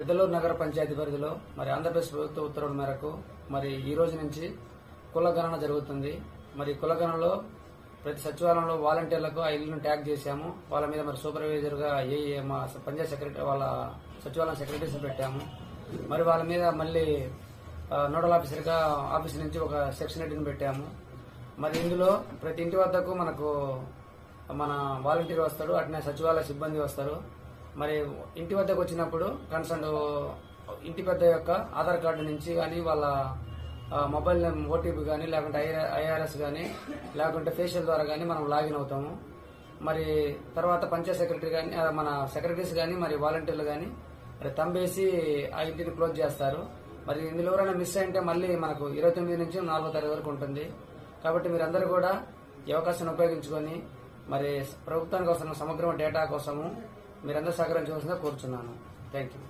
పెద్దలూరు నగర పంచాయతీ పరిధిలో మరి ఆంధ్రప్రదేశ్ ప్రభుత్వ ఉత్తర్వుల మేరకు మరి ఈ రోజు నుంచి కుల గణన జరుగుతుంది. మరి కుల గణనలో ప్రతి సచివాలయంలో వాలంటీర్లకు ఆ ఇళ్లను ట్యాగ్ చేశాము. వాళ్ళ మీద మరి సూపర్వైజర్ గా మా పంచాయత్ సెక్రటరీ వాళ్ళ సచివాలయం సెక్రటరీస్ పెట్టాము. మరి వాళ్ళ మీద మళ్ళీ నోడల్ ఆఫీసర్ గా ఆఫీస్ నుంచి ఒక సెక్షన్ హెడ్ ని పెట్టాము. మరి ఇందులో ప్రతి ఇంటి వద్దకు మనకు మన వాలంటీర్ వస్తాడు, అట్నే సచివాలయ సిబ్బంది వస్తారు. మరి ఇంటి వద్దకు వచ్చినప్పుడు కన్సర్న్ ఇంటి పెద్ద యొక్క ఆధార్ కార్డు నుంచి కానీ వాళ్ళ మొబైల్ ఓటీపీ కానీ లేకుంటే ఐఆర్ఎస్ కానీ లేకుంటే ఫేషియల్ ద్వారా కానీ మనం లాగిన్ అవుతాము. మరి తర్వాత పంచాయత్ సెక్రటరీ కానీ మన సెక్రటరీస్ కానీ మరి వాలంటీర్లు కానీ మరి తంబేసి ఆ ఇంటిని క్లోజ్ చేస్తారు. మరి ఇందులో ఎవరైనా మిస్ అయింటే మళ్ళీ మనకు 29 నుంచి 4వ తారీఖు వరకు ఉంటుంది. కాబట్టి మీరందరూ కూడా ఈ అవకాశాన్ని ఉపయోగించుకొని మరి ప్రభుత్వానికి అవసరం సమగ్రమైన డేటా కోసము మీరందరూ సహకరించవలసిందిగా కోరుచున్నాను. Thank you.